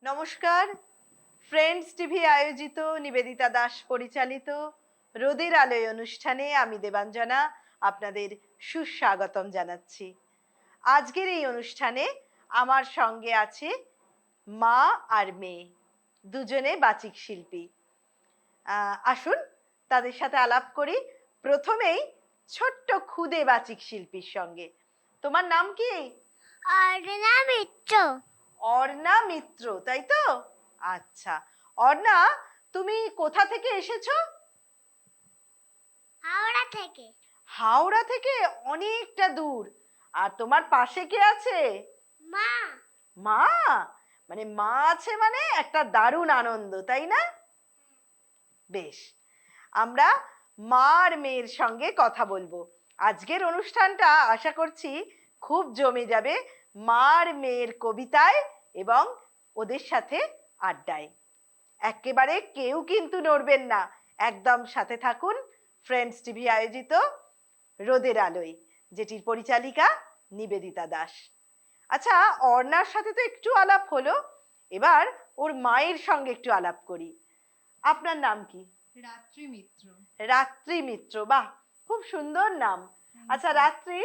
নমস্কার। Friends TV আয়োজিত নিবেদিতা দাস পরিচালিত রোদের আলোয় অনুষ্ঠানে আমি দেবাঞ্জনা আপনাদের সুস্বাগতম জানাচ্ছি। আজকের এই অনুষ্ঠানে আমার সঙ্গে আছে মা আর মেয়ে, দুজনে বাচিক শিল্পী। আসুন তাদের সাথে আলাপ করি। প্রথমেই ছোট্ট ক্ষুদে বাচিক শিল্পীর সঙ্গে। তোমার নাম কি? অর্ণা মিত্র। অর্ণা মিত্র, তাই তো? আচ্ছা অর্ণা, তুমি কোথা থেকে এসেছো? হাওড়া থেকে। হাওড়া থেকে? অনেকটা দূর। আর তোমার পাশে কে আছে? মা। মা? মানে মা আছে মানে একটা দারুণ আনন্দ, তাই না? বেশ, আমরা মা আর মেয়ের সঙ্গে কথা বলবো। আজকের অনুষ্ঠানটা আশা করছি খুব জমে যাবে মা আর মেয়ের কবিতায় এবং ওদের সাথে আড্ডায়। একেবারে কেউ কিন্তু নড়বেন না, একদম সাথে থাকুন ফ্রেন্ডস টিভি আয়োজিত রোদের আলোয়, যেটির পরিচালিকা নিবেদিতা দাস। আচ্ছা, অর্ণার সাথে তো একটু আলাপ হলো, এবার ওর মায়ের সঙ্গে একটু আলাপ করি। আপনার নাম কি? রাত্রি মিত্র। রাত্রি মিত্র, বাহ, খুব সুন্দর নাম। আচ্ছা রাত্রি,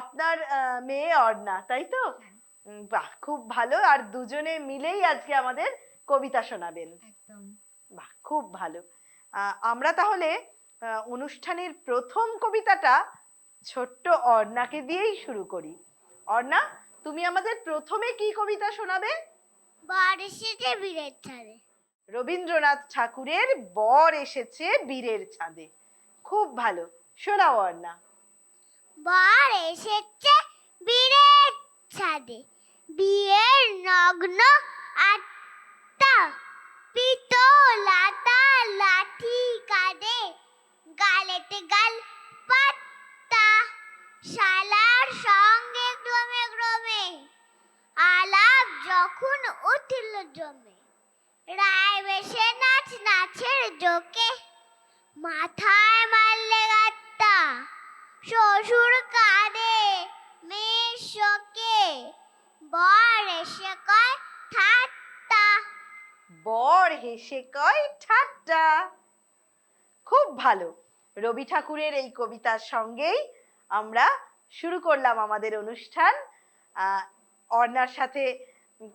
আপনার মেয়ে অর্ণা, তাই তো? বাহ, খুব ভালো। আর দুজনে মিলেই আজকে আমাদের কবিতা শোনাবেন। একদম। বাহ, খুব ভালো। আমরা তাহলে অনুষ্ঠানের প্রথম কবিতাটা ছোট্ট অর্ণাকে দিয়েই শুরু করি। অর্ণা, তুমি আমাদের প্রথমে কি কবিতা শোনাবে? বর এসেছে বীরের ছাদে। রবীন্দ্রনাথ ঠাকুরের বর এসেছে বীরের ছাদে। খুব ভালো, শোনাও অর্ণা। বর এসেছে বীরের ছাদে, বিয়ের নগ্ন আত্মা, পিতলাতা লাঠি কাঁধে, গালেতে গাল পাত্তা, শালার সঙ্গে ক্রমে ক্রমে আলাপ যখন উঠিল জমে, রায় বেশে নাচ নাচের জোকে, মাথায় মারলে গাত্তা, শ্বশুর কাঁদে মেয়ের শোকে, বর এসে কয় ঠাট্টা। বর হেসে কয় ঠাট্টা। খুব ভালো। রবি ঠাকুরের এই কবিতার সঙ্গেই আমরা শুরু করলাম আমাদের অনুষ্ঠান। অর্ণার সাথে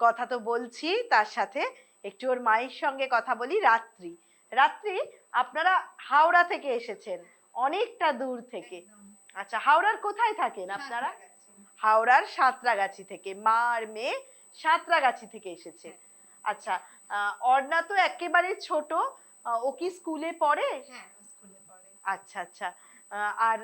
কথা তো বলছি, তার সাথে একটু ওর মায়ের সঙ্গে কথা বলি। রাত্রি, রাত্রি, আপনারা হাওড়া থেকে এসেছেন, অনেকটা দূর থেকে। আচ্ছা, হাওড়ার কোথায় থাকেন আপনারা? হাওড়ার সাঁতরাগাছি থেকে। মা আর মেয়ে সাঁতরাগাছি থেকে এসেছে। আচ্ছা, অর্ণা তো একেবারে ছোট, ও কি স্কুলে পড়ে? হ্যাঁ, স্কুলে পড়ে। আচ্ছা আচ্ছা। আর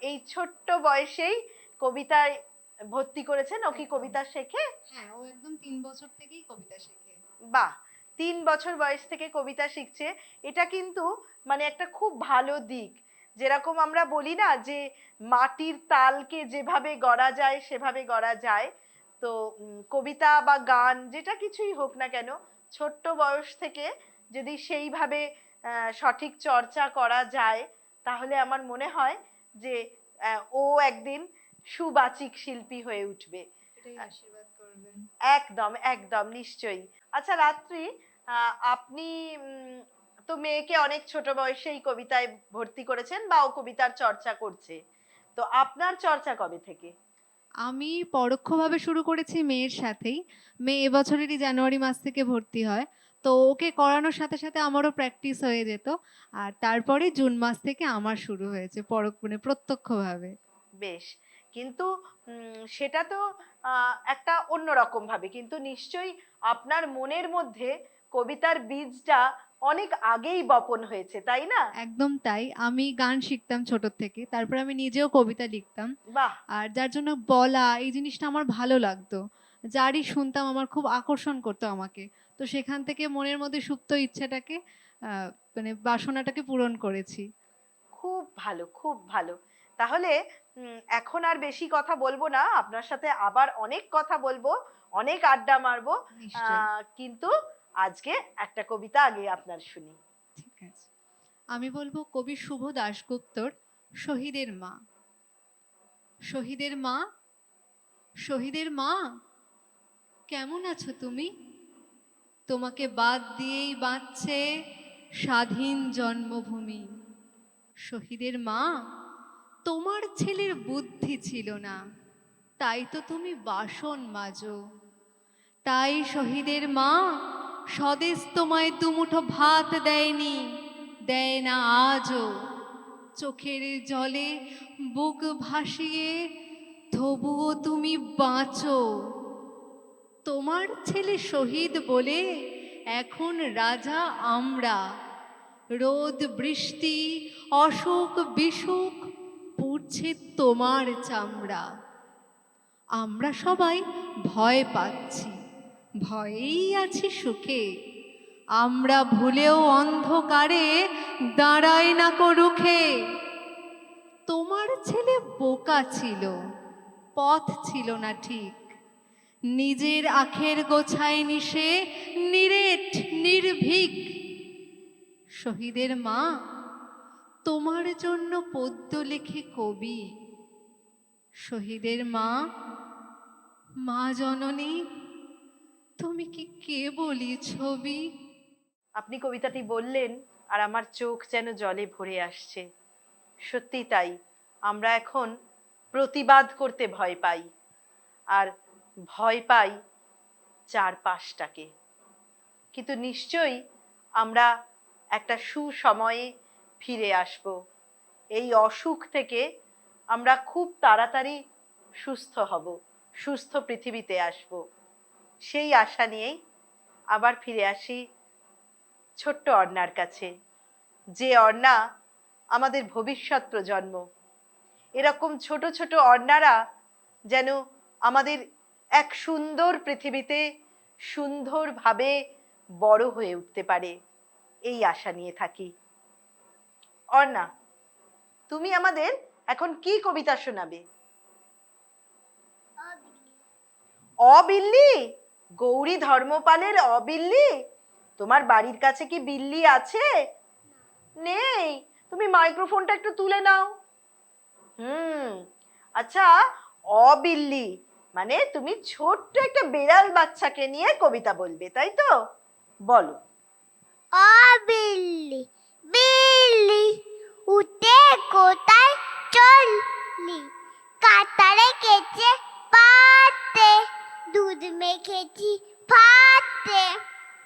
এই ছোট্ট বয়সেই কবিতায় ভর্তি করেছেন। ও কি কবিতা শেখে? হ্যাঁ, ও একদম 3 বছর থেকেই কবিতা শেখে। বাহ, 3 বছর বয়স থেকে কবিতা শিখছে। এটা কিন্তু মানে একটা খুব ভালো দিক। যেরকম আমরা বলি না যে মাটির তালকে যেভাবে গড়া যায় সেভাবে গড়া যায়, তো কবিতা বা গান যেটা কিছুই হোক না কেন, ছোট্ট বয়স থেকে যদি সেইভাবে সঠিক চর্চা করা যায়, তাহলে আমার মনে হয় যে ও একদিন সুবাচিক শিল্পী হয়ে উঠবে। এটাই আশীর্বাদ করবেন। একদম একদম, নিশ্চয়ই। আচ্ছা রাত্রি, আপনি তো মেয়েকে অনেক ছোট বয়সেই কবিতায় ভর্তি করেছেন বা ও কবিতার চর্চা করছে, তো আপনার চর্চা কবে থেকে? আমি পরোক্ষভাবে শুরু করেছি মেয়ের সাথেই। মেয়ে এবছরেরই জানুয়ারি মাস থেকে ভর্তি হয়। তো ওকে করানোর সাথে সাথে আমারও প্র্যাকটিস হয়ে যেত। আর তারপরে জুন মাস থেকে আমার শুরু হয়েছে মানে প্রত্যক্ষভাবে। বেশ, কিন্তু সেটা তো একটা অন্যরকম ভাবে, কিন্তু নিশ্চয়ই আপনার মনের মধ্যে কবিতার বীজটা অনেক আগেই বপন হয়েছে, তাই না? একদম তাই। আমি গান শিখতাম ছোট থেকে। তারপরে আমি নিজেও কবিতা লিখতাম। বাহ, আর যার জন্য বলা এই জিনিসটা আমার ভালো লাগতো। যারই শুনতাম আমার খুব আকর্ষণ করতো আমাকে। তো সেখান থেকে মনের মধ্যে সুপ্ত ইচ্ছাটাকে মানে বাসনাটাকে পূরণ করেছি। খুব ভালো, খুব ভালো। তাহলে এখন আর বেশি কথা বলবো না, আপনার সাথে আবার অনেক কথা বলবো, অনেক আড্ডা মারবো। নিশ্চয়ই। কিন্তু আজকে একটা কবিতা আগে আপনার শুনি। ঠিক আছে। আমি বলবো কবি শুভ দাশগুপ্তর শহীদের মা। শহীদের মা, শহীদের মা, কেমন আছো তুমি? তোমাকে বাদ দিয়েই বাঁচছে স্বাধীন জন্মভূমি। শহীদের মা, তোমার ছেলের বুদ্ধি ছিল না, তাই তো তুমি বাসন মাজো। তাই শহীদের মা, স্বদেশ তোমায় দুমুঠো ভাত দেয়নি, দেয় না আজও। চোখের জলে বুক ভাসিয়ে তবুও তুমি বাঁচো। তোমার ছেলে শহীদ বলে এখন রাজা আমরা। রোদ বৃষ্টি অসুখ বিসুখ পুড়ছে তোমার চামড়া। আমরা সবাই ভয় পাচ্ছি, ভয়েই আছি সুখে। আমরা ভুলেও অন্ধকারে দাঁড়াই না কো রুখে। তোমার ছেলে বোকা ছিল, পথ ছিল না ঠিক। নিজের আখের গোছায়নি সে, নিরেট নির্ভীক। শহীদের মা, তোমার জন্য পদ্য লেখে কবি। শহীদের মা, মা জননী, তুমি কি কে বলি ছবি? আপনি কবিতাটি বললেন আর আমার চোখ যেন জলে ভরে আসছে। সত্যি তাই, আমরা এখন প্রতিবাদ করতে ভয় পাই, আর ভয় পাই চারপাশটাকে। কিন্তু নিশ্চয়ই আমরা একটা সুসময়ে ফিরে আসব। এই অসুখ থেকে আমরা খুব তাড়াতাড়ি সুস্থ হব, সুস্থ পৃথিবীতে আসব। সেই আশা নিয়েই আবার ফিরে আসি ছোট্ট অর্ণার কাছে, যে অর্ণা আমাদের ভবিষ্যৎ প্রজন্ম। এরকম ছোট ছোট অর্ণারা যেন আমাদের এক সুন্দর পৃথিবীতে সুন্দরভাবে বড় হয়ে উঠতে পারে, এই আশা নিয়ে থাকি। অর্ণা, তুমি আমাদের এখন কি কবিতা শোনাবে? অবিল্লি? গৌরী ধর্মপালের অবিল্লি? তোমার বাড়ির কাছে কি বিল্লি আছে? নেই? তুমি মাইক্রোফোনটা একটু তুলে নাও। আচ্ছা, অবিল্লি মানে তুমি ছোট্ট একটা বেড়াল বাচ্চাকে নিয়ে কবিতা বলবে, তাই তো? বলো। বিল্লি বিল্লি উঠে কোথায় চললি? কাতারে কেচে পাতে দুধ মেখেছি ভাতে।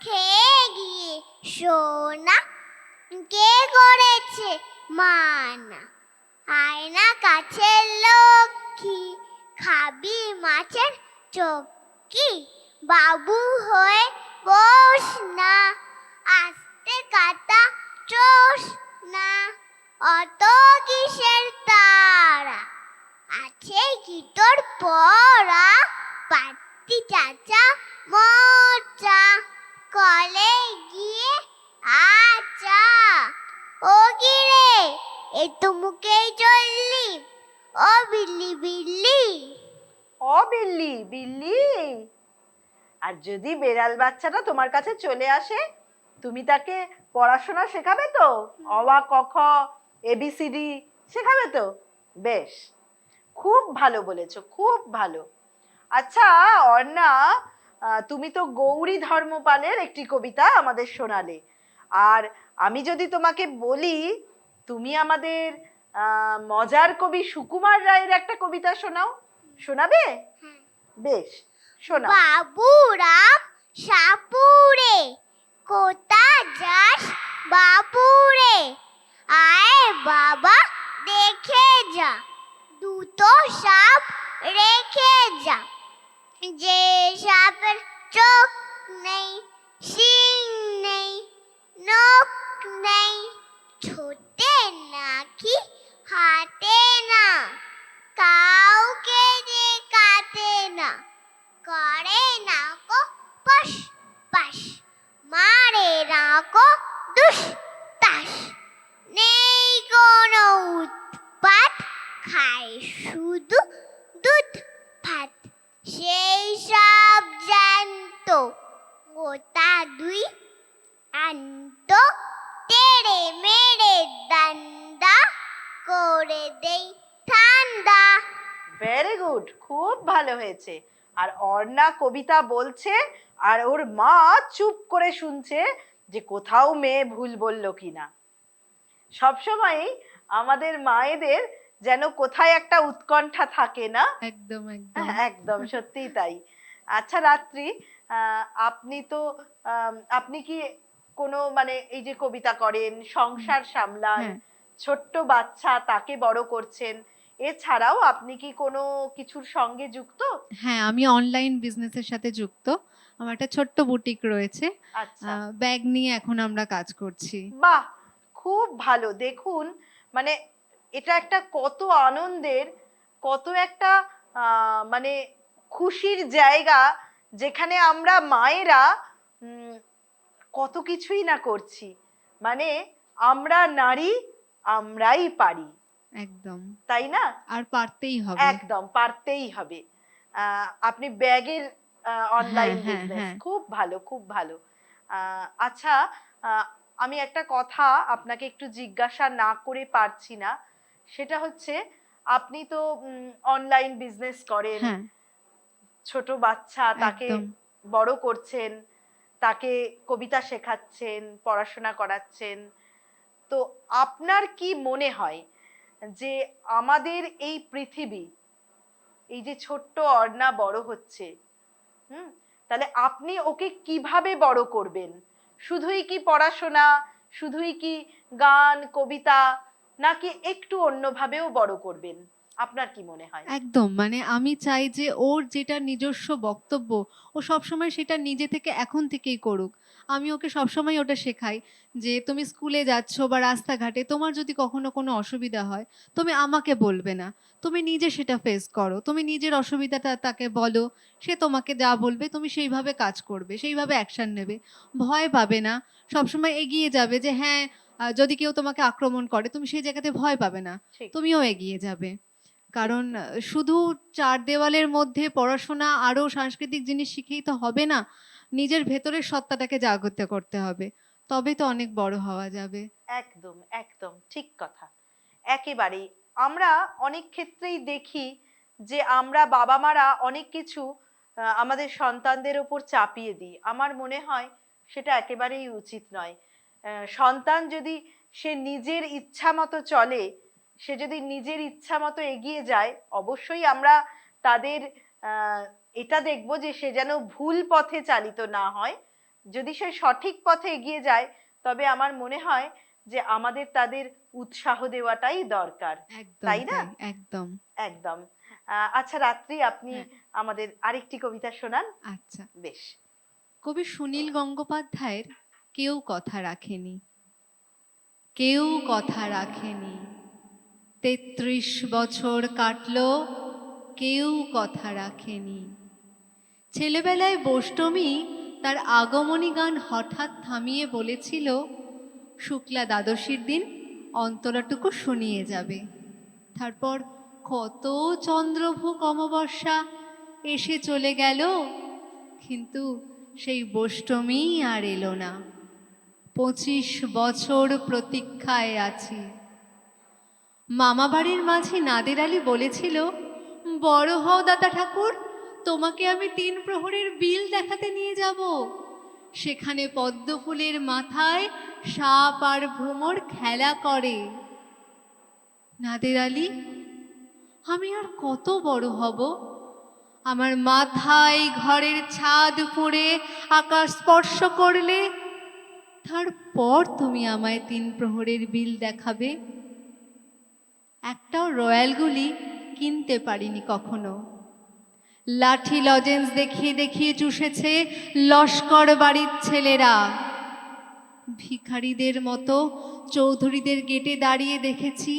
খেয়ে গিয়ে সোনা কে করেছে মানা? আয়না কাছে লক্ষ্মী খাবি মাছের চক্কি। বাবু হয়ে বস না, আস্তে কাটা চোষ না। অত কিসের তারা, আছে কি তোর পড়া? পাতি চাচা মোচা, কলে গিয়ে আচা। ও গিরে, এ তো মুখেই চললি। ও বিল্লি বিল্লি। অবিল্লি বিল্লি? আর যদি বেড়াল বাচ্চাটা তোমার কাছে চলে আসে, তুমি তাকে পড়াশোনা শেখাবে তো? অ আ ক খ এবিসিডি শেখাবে তো? বেশ, খুব ভালো বলেছো, খুব ভালো। আচ্ছা অর্ণা, তুমি তো গৌরী ধর্মপালের একটি কবিতা আমাদের শোনালে, আর আমি যদি তোমাকে বলি তুমি আমাদের মজার কবি সুকুমার রায়ের একটা কবিতা শোনাও, শোনাবে? বেশ, শোনাও। বাবুরাম সাপুরে, কোথা যাস বাবুরে? আয় বাবা দেখে যা, দুটো সাপ রেখে যা। যে সাপের চোখ নেই, শিং নেই, নখ নেই, ছোটে নাকি হাঁটে না, কাউকে যে কাটে না, করে না কো পাশ পাশ, মারে না কো দুষ তাস। নেই কোনো উৎপাত, খায় শুধু দুধ ভাত। সেই সব জানতো, গোটা দুই আনতো, তেড়ে মেরে দান্দা করে দেই ঠান্ডা। ভেরি গুড, খুব ভালো হয়েছে। আর অর্ণা কবিতা বলছে আর ওর মা চুপ করে শুনছে যে কোথাও মেয়ে ভুল বললো কিনা। সবসময়ই আমাদের মায়েদের যেন কোথায় একটা উৎকণ্ঠা থাকে না? একদম একদম। একদম সত্যিই তাই। আচ্ছা রাত্রি, আপনি তো আপনি কি কোনো মানে এই যে কবিতা করেন, সংসার সামলান, হ্যাঁ ছোট্ট বাচ্চা তাকে বড় করছেন, এছাড়াও আপনি কি কোনো কিছুর সঙ্গে যুক্ত? হ্যাঁ, আমি অনলাইন বিজনেসের সাথে যুক্ত। আমার একটা ছোট্ট বুটিক রয়েছে। আচ্ছা, ব্যাগ নিয়ে এখন আমরা কাজ করছি। বাহ, খুব ভালো। দেখুন, মানে এটা একটা কত আনন্দের, কত একটা মানে খুশির জায়গা, যেখানে আমরা মায়েরা উম, কত কিছুই না করছি। মানে আমরা নারী, আমরাই পারি, একদম। তাই না? আর পারতেই হবে। একদম পারতেই হবে। আপনি ব্যাগের অনলাইন হ্যাঁ হ্যাঁ বিজনেস, হ্যাঁ। খুব ভালো, খুব ভালো। আচ্ছা, আহ, আমি একটা কথা আপনাকে একটু জিজ্ঞাসা না করে পারছি না। সেটা হচ্ছে, আপনি তো অনলাইন বিজনেস করেন, হ্যাঁ ছোট বাচ্চা তাকে একদম। বড় করছেন, তাকে কবিতা শেখাচ্ছেন, পড়াশোনা করাচ্ছেন। তো আপনার কি মনে হয় যে আমাদের এই পৃথিবী, এই যে ছোট্ট অর্ণা বড় হচ্ছে, হুম, তাহলে আপনি ওকে কিভাবে বড় করবেন? শুধুই কি পড়াশোনা, শুধুই কি গান কবিতা, নাকি একটু অন্যভাবেও বড় করবেন? আপনার কি মনে হয়? একদম, মানে আমি চাই যে ওর যেটা নিজস্ব বক্তব্য ও সবসময় সেটা নিজে থেকে এখন থেকেই করুক। আমি ওকে সবসময় ওটা শেখাই যে তুমি স্কুলে যাচ্ছ বা রাস্তাঘাটে তোমার যদি কখনো কোনো অসুবিধা হয় তুমি আমাকে বলবে না, তুমি নিজে সেটা ফেস করো, তুমি নিজের অসুবিধাটা তাকে বলো, সে তোমাকে যা বলবে তুমি সেইভাবে কাজ করবে, সেইভাবে অ্যাকশন নেবে, ভয় পাবে না, সবসময় এগিয়ে যাবে। যে হ্যাঁ, যদি কেউ তোমাকে আক্রমণ করে তুমি সেই জায়গাতে ভয় পাবে না, ঠিক, তুমিও এগিয়ে যাবে। কারণ শুধু চার দেওয়ালের মধ্যে পড়াশোনা আরো সাংস্কৃতিক জিনিস শিখেই তো হবে না, নিজের ভেতরের সত্তাটাকে জাগ্রত করতে হবে, তবে তো অনেক বড় হওয়া যাবে। একদম একদম ঠিক কথা। একেবারেই। আমরা অনেক ক্ষেত্রেই দেখি যে আমরা বাবা মারা অনেক কিছু আমাদের সন্তানদের ওপর চাপিয়ে দিই। আমার মনে হয় সেটা একেবারেই উচিত নয়। সন্তান যদি সে নিজের ইচ্ছা মতো চলে, সে যদি নিজের ইচ্ছা মতো এগিয়ে যায়, অবশ্যই আমরা তাদের আহ, এটা দেখবো যে সে যেন ভুল পথে চালিত না হয়। যদি সে সঠিক পথে এগিয়ে যায়, তবে আমার মনে হয় যে আমাদের তাদের উৎসাহ দেওয়াটাই দরকার, একদম তাই না? তাই, একদম। একদম। আচ্ছা রাত্রি, আপনি হ্যাঁ। আমাদের আরেকটি কবিতা শোনান। আচ্ছা, বেশ। কবি সুনীল গঙ্গোপাধ্যায়ের কেউ কথা রাখেনি। কেউ কথা রাখেনি, ৩৩ বছর কাটলো, কেউ কথা রাখেনি। ছেলেবেলায় বোষ্টমী তার আগমনী গান হঠাৎ থামিয়ে বলেছিল, শুক্লা দ্বাদশীর দিন অন্তরাটুকু শুনিয়ে যাবে। তারপর কত চন্দ্রভুক অমাবস্যা এসে চলে গেল, কিন্তু সেই বোষ্টমী আর এলো না। ২৫ বছর প্রতীক্ষায় আছি। মামাবাড়ির মাঝি নাদের আলী বলেছিল, বড় হও দাদা ঠাকুর, তোমাকে আমি ৩ প্রহরের বিল দেখাতে নিয়ে যাব। সেখানে পদ্ম ফুলের মাথায় সাপ আর ভ্রমর খেলা করে। নাদের আলী, আমি আর কত বড় হব? আমার মাথায় ঘরের ছাদ পড়ে আকাশ স্পর্শ করলে তারপর তুমি আমায় ৩ প্রহরের বিল দেখাবে। একটাও রয়্যাল গুলি কিনতে পারিনি কখনো। লাঠি লজেন্স দেখিয়ে দেখিয়ে চুষেছে লস্কর বাড়ির ছেলেরা। ভিখারিদের মতো চৌধুরীদের গেটে দাঁড়িয়ে দেখেছি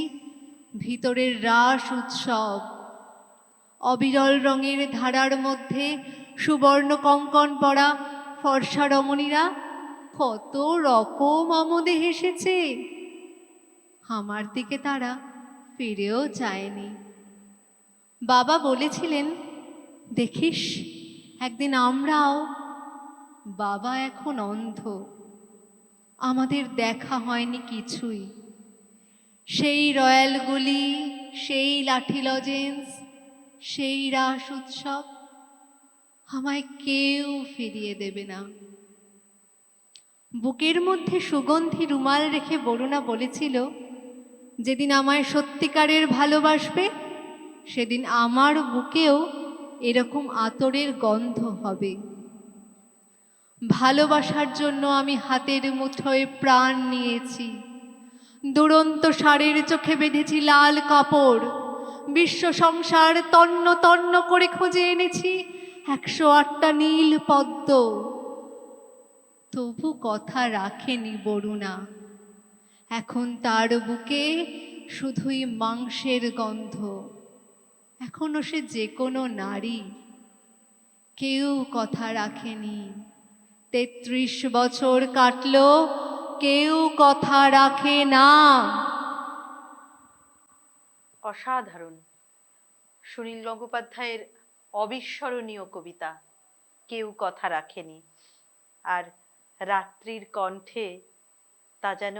ভিতরের রাস উৎসব। অবিরল রঙের ধারার মধ্যে সুবর্ণ কঙ্কণ পরা ফর্সা রমণীরা কত রকম আমোদে হেসেছে। আমার দিকে তারা ফিরেও চায়নি। বাবা বলেছিলেন, দেখিস একদিন আমরাও। বাবা এখন অন্ধ, আমাদের দেখা হয়নি কিছুই। সেই রয়্যালগুলি, সেই লাঠি লজেন্স, সেই রাস উৎসব আমায় কেউ ফিরিয়ে দেবে না। বুকের মধ্যে সুগন্ধি রুমাল রেখে বরুণা বলেছিল, যেদিন আমায় সত্যিকারের ভালোবাসবে সেদিন আমার বুকেও এরকম আতরের গন্ধ হবে। ভালোবাসার জন্য আমি হাতের মুঠোয় প্রাণ নিয়েছি, দুরন্ত ষাঁড়ের চোখে বেঁধেছি লাল কাপড়, বিশ্ব সংসার তন্ন তন্ন করে খুঁজে এনেছি 108টা নীল পদ্ম। তবু কথা রাখেনি বরুণা, এখন তার বুকে শুধুই মাংসের গন্ধ। এখনো সে যে কোনো নারী, কেউ কথা রাখেনি। 33 বছর কাটলো, কেউ কথা রাখে না। অসাধারণ। সুনীল গঙ্গোপাধ্যায়ের অবিস্মরণীয় কবিতা কেউ কথা রাখেনি। আর রাত্রির কণ্ঠে তা যেন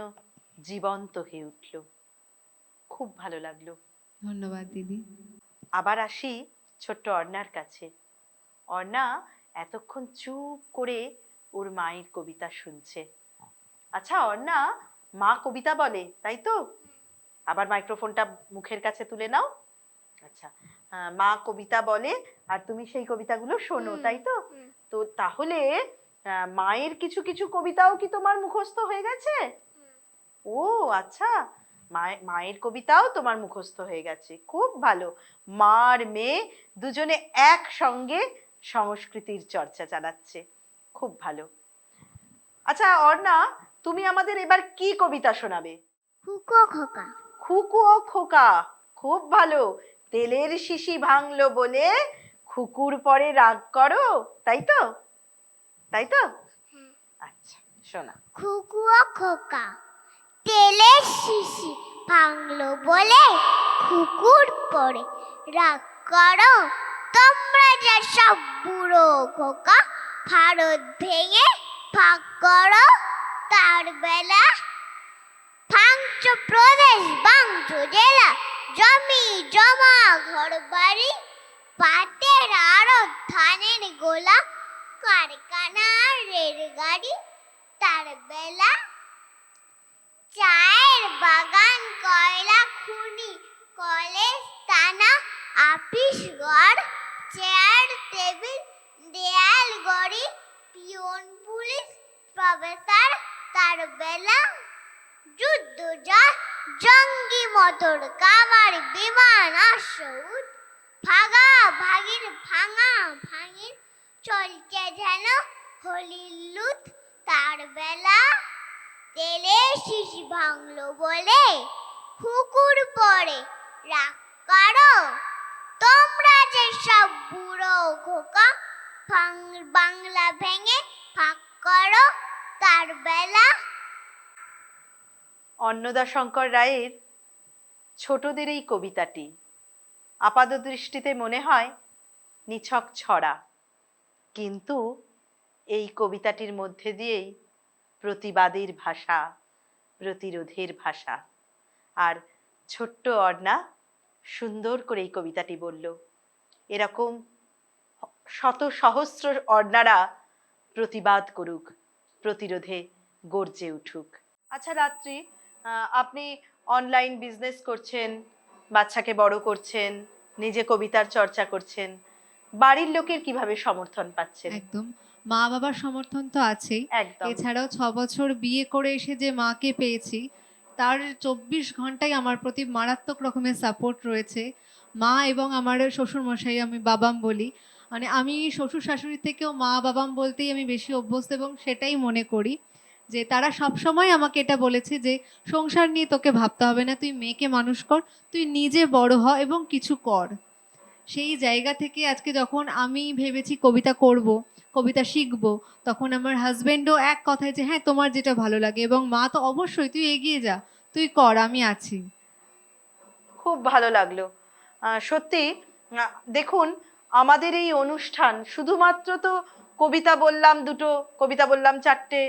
জীবন্ত হয়ে উঠল। খুব ভালো লাগলো। ধন্যবাদ দিদি। আবার আসি ছোট্ট অর্ণার কাছে। অর্ণা এতক্ষণ চুপ করে ওর মায়ের কবিতা শুনছে। আচ্ছা অর্ণা, মা কবিতা বলে তাই তো? আবার মাইক্রোফোনটা মুখের কাছে তুলে নাও। আচ্ছা, মা কবিতা বলে আর তুমি সেই কবিতাগুলো শোনো, তাই তো? তো তাহলে মায়ের কিছু কিছু কবিতাও কি তোমার মুখস্থ হয়ে গেছে? ও আচ্ছা, মায়ের কবিতাও তোমার মুখস্থ হয়ে গেছে, খুব ভালো। মা আর মেয়ে দুজনে একসঙ্গে সংস্কৃতির চর্চা চালাচ্ছে, খুব ভালো। আচ্ছা অর্ণা, তুমি আমাদের এবার কি কবিতা শোনাবে? খুকো খোকা। খুকু ও খোকা, খুব ভালো। তেলের শিশি ভাঙলো বলে খুকুর পরে রাগ করো, তাই তো? তাই তো? আচ্ছা শোনা। খুকু ও খোকা, তেলের শিশি ভাঙলো বলে খুকুর পরে রাগ করো। তোমরা যা সব বুড়ো খোকা, ভারত ভেঙে ভাগ করো। তার বেলা ভাঙছ প্রদেশ, ভাঙছ জেলা, জমি জমা ঘর বাড়ি, পাটের আড়ত, ধানের গোলা, কারখানা রেলগাড়ি। তার বেলা চায়ের বাগান, কয়লা খনি, কলেজ, থানা, আপিস ঘর, চেয়ার টেবিল, দেয়াল গড়ি, পিয়ন পুলিশ প্রফেসর। তার বেলা যুদ্ধ জাহাজ, জঙ্গি মোটর, কামার বিমান, অশ্বউট, ভাগা ভাগির ভাঙা ভাঙির চলছে যেন হোলির লুট। তার বেলা তেলের শিশি ভাঙলো বলে খুকুর পরে রাগ করো। তোমরা যে সব বুড়ো খোকা, বাংলা ভেঙে ভাগ করো। তার বেলা অন্নদাশঙ্কর রায়ের ছোটদের এই কবিতাটি আপাত দৃষ্টিতে মনে হয় নিছক ছড়া, কিন্তু এই কবিতাটির মধ্যে দিয়েই প্রতিবাদের ভাষা, প্রতিরোধের ভাষা। আর ছোট্ট অর্ণা সুন্দর করে এই কবিতাটি বলল। এরকম শত সহস্র অর্ণারা প্রতিবাদ করুক, প্রতিরোধে গর্জে উঠুক। আচ্ছা রাত্রি, আপনি অনলাইন বিজনেস করছেন, বাচ্চাকে বড় করছেন, নিজে কবিতার চর্চা করছেন, বাড়ির লোকের কিভাবে সমর্থন পাচ্ছেন? একদম, মা বাবার সমর্থন তো আছেই। একদম। এছাড়াও 6 বছর বিয়ে করে এসে যে মাকে পেয়েছি, তার 24 ঘন্টাই আমার প্রতি মারাত্মক রকমের সাপোর্ট রয়েছে। মা এবং আমার শ্বশুর মশাই, আমি বাবাম বলি, মানে আমি শ্বশুর শাশুড়ি থেকেও মা বাবাম বলতেই আমি বেশি অভ্যস্ত, এবং সেটাই মনে করি যে তারা সব সময় আমাকে এটা বলেছে যে সংসার নিয়ে তোকে ভাবতে হবে না, তুই মেয়েকে মানুষ কর, তুই নিজে বড় হ এবং কিছু কর। সেই জায়গা থেকে আজকে যখন আমি ভেবেছি কবিতা করব, কবিতা শিখব, তখন আমার হাজবেন্ডও এক কথায় যে হ্যাঁ তোমার যেটা ভালো লাগে, এবং মা তো অবশ্যই তুই এগিয়ে যা, তুই কর, আমি আছি। খুব ভালো লাগলো। সত্যি দেখুন, আমাদের এই অনুষ্ঠান শুধুমাত্র তো কবিতা বললাম দুটো, কবিতা বললাম চারটে,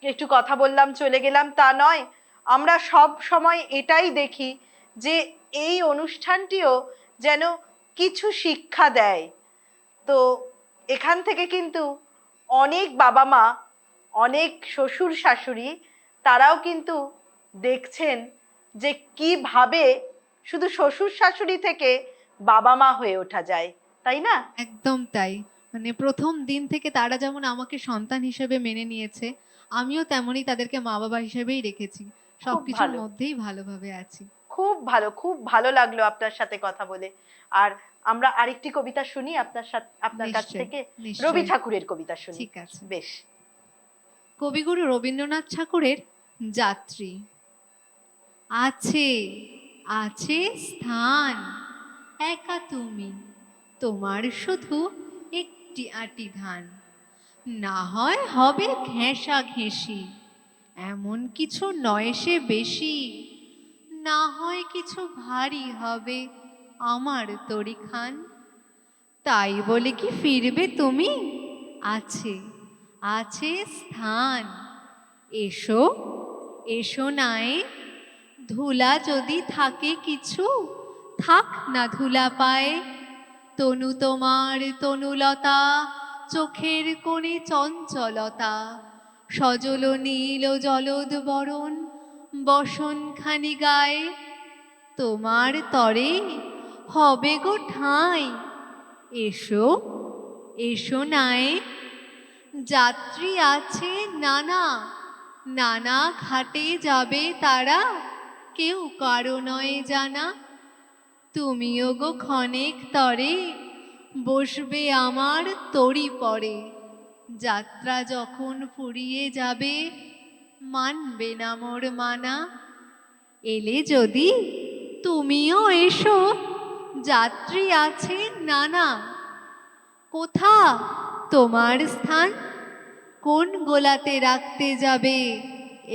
একটু কথা বললাম চলে গেলাম, তা নয়। আমরা সব সময় এটাই দেখি যে এই অনুষ্ঠানটিও যেন কিছু শিক্ষা দেয়। তো এখান থেকে কিন্তু অনেক বাবা মা, অনেক শ্বশুর শাশুড়ি তারাও কিন্তু দেখছেন যে কিভাবে শুধু শ্বশুর শাশুড়ি থেকে বাবা মা হয়ে ওঠা যায়, তাই না? একদম তাই। মানে প্রথম দিন থেকে তারা যেমন আমাকে সন্তান হিসেবে মেনে নিয়েছে, আমিও তেমনই তাদেরকে মা বাবা হিসেবেই রেখেছি। সবকিছুর ভালো। মধ্যেই ভালোভাবে আছি। খুব ভালো, খুব ভালো লাগলো আপনার সাথে কথা বলে। আর আমরা আরেকটি কবিতা শুনি আপনার কাছ নিশ্চয়ই, থেকে। নিশ্চয়ই। রবি ঠাকুরের কবিতা শুনি। ঠিক আছে। বেশ। কবিগুরু রবীন্দ্রনাথ ঠাকুরের যাত্রী। আছে, আছে স্থান, একা তুমি, তোমার শুধু একটি আঁটি ধান। না হয় হবে ঘেঁষা ঘেঁষি, এমন কিছু নয় সে বেশি। না হয় কিছু ভারী হবে আমার তরি খান। তাই বলে কি ফিরবে তুমি? আছে, আছে স্থান, এসো, এসো নাই। ধুলা যদি থাকে কিছু, থাক না ধুলা পায়। তনু তোমার তনুলতা, চোখের কোণে চঞ্চলতা। সজল নীল জলদ বরণ, বসন খানি গায়ে। তোমার তরে হবে গো ঠাঁই, এসো, এসো নাই। যাত্রী আছে নানা, নানা ঘাটে যাবে তারা, কেউ কারো নয় জানা। তুমিও গো ক্ষণেক তরে, বসবে আমার তরি পরে। যাত্রা যখন ফুরিয়ে যাবে, মানবে না মোর মানা। এলে যদি তুমিও এসো, যাত্রী আছে নানা। কোথা তোমার স্থান? কোন গোলাতে রাখতে যাবে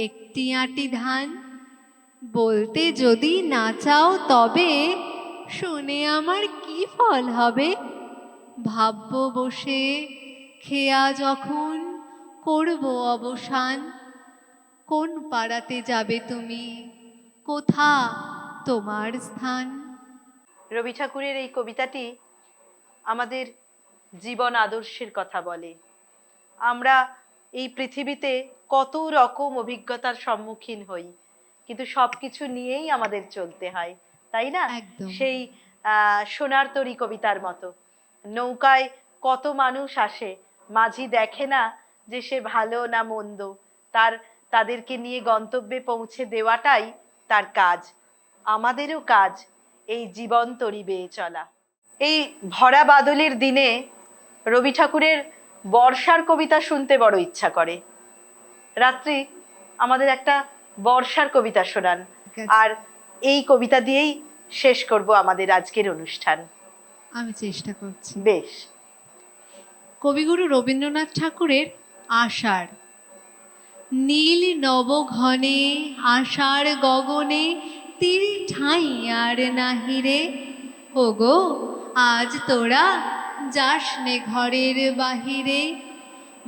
একটি আঁটি ধান? বলতে যদি না চাও তবে, শুনে আমার কি ফল হবে? ভাববো বসে, খেয়া যখন করব অবসান। কোন পাড়াতে যাবে তুমি? কোথা তোমার স্থান? রবি ঠাকুরের এই কবিতাটি আমাদের জীবন আদর্শের কথা বলে। আমরা এই পৃথিবীতে কত রকম অভিজ্ঞতার সম্মুখীন হই, কিন্তু সবকিছু নিয়েই আমাদের চলতে হয়, তাই না? একদম। সেই সোনার তরী কবিতার মতো নৌকায় কত মানুষ আসে, মাঝি দেখে না যে সে ভালো না মন্দ, তাদেরকে নিয়ে গন্তব্যে পৌঁছে দেওয়াটাই তার কাজ। আমাদেরও কাজ এই জীবন তরী বেয়ে চলা। এই ভরা বাদলের দিনে রবি ঠাকুরের বর্ষার কবিতা শুনতে বড় ইচ্ছা করে। রাত্রি আমাদের একটা বর্ষার কবিতা শোনান, ঠিক আছে। আর এই কবিতা দিয়েই শেষ করব আমাদের আজকের অনুষ্ঠান। আমি চেষ্টা করছি। বেশ। কবিগুরু রবীন্দ্রনাথ ঠাকুরের আষাঢ়। নীল নব ঘনে আষাঢ় গগনে, তিল ঠাঁই আর নাহিরে। ওগো আজ তোরা যাস নে ঘরের বাহিরে।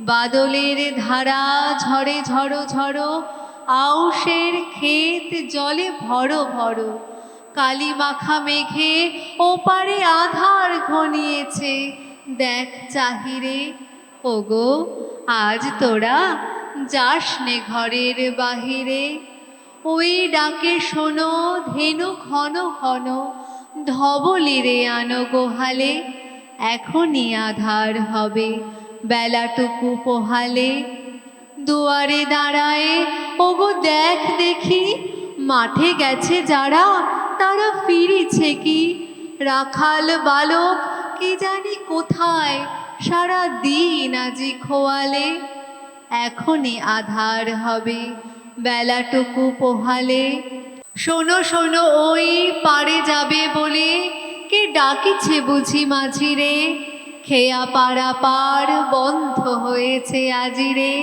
বাদলের ধারা ঝরে ঝড়ো ঝড়ো, আউশের ক্ষেত জলে ভরো ভরো। কালি মাখা মেঘে ওপারে আধার ঘনিয়েছে, দেখ চাহিরে। ওগো আজ তোরা যাস নে ঘরের বাহিরে। ওই ডাকে শোনো ধেনু ঘন ঘন, ধবলিরে আনো গোহালে। এখনই আধার হবে বেলাটুকু পোহালে। দুয়ারে দাঁড়ায় ওগো দেখ দেখি, মাঠে গেছে যারা তারা ফিরিছে কি। রাখাল বালক কি জানি কোথায়, সারা দিন আজি খোয়ালে। এখনই আধার হবে বেলাটুকু পোহালে। শোনো শোনো ওই পারে যাবে বলে, কে ডাকিছে বুঝি মাঝিরে। খেয়া পাড়া পার বন্ধ হয়েছে আজিরে।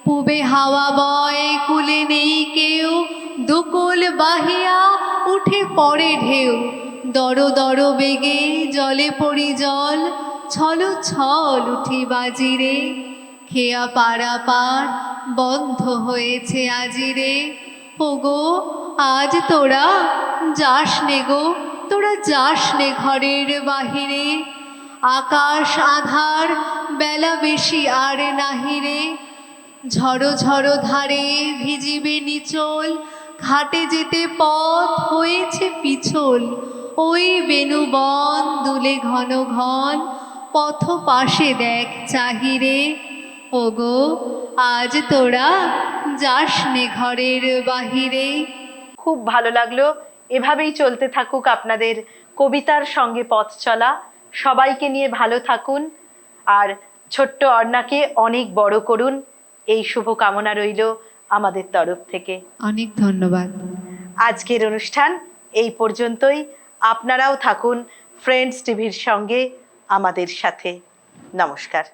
পূবে হাওয়া বয় কুলে নেই কেউ, দুকুল বাহিয়া উঠে পড়ে ঢেউ। দর দর বেগে জলে পড়ি জল, ছল ছল উঠি বাজিরে। খেয়া পাড়া পার বন্ধ হয়েছে আজিরে। ওগো আজ তোরা যাস নে গো, তোরা যাস নে ঘরের বাহিরে। আকাশ আধার বেলা বেশি আর নাহিরে, ঝড়ো ঝড়ো ধারে ভিজিবে নিচল, ঘাটে যেতে পথ হয়েছে পিছল, ওই বেণুবন দুলে ঘন ঘন, পথ পাশে দেখ চাহিরে, ওগো আজ তোরা যাস নে ঘরের বাহিরে। খুব ভালো লাগলো। এভাবেই চলতে থাকুক আপনাদের কবিতার সঙ্গে পথ চলা। সবাইকে নিয়ে ভালো থাকুন আর ছোট্ট অর্ণাকে অনেক বড় করুন, এই শুভ কামনা রইল আমাদের তরফ থেকে। অনেক ধন্যবাদ। আজকের অনুষ্ঠান এই পর্যন্তই। আপনারাও থাকুন ফ্রেন্ডস টিভির সঙ্গে আমাদের সাথে। নমস্কার।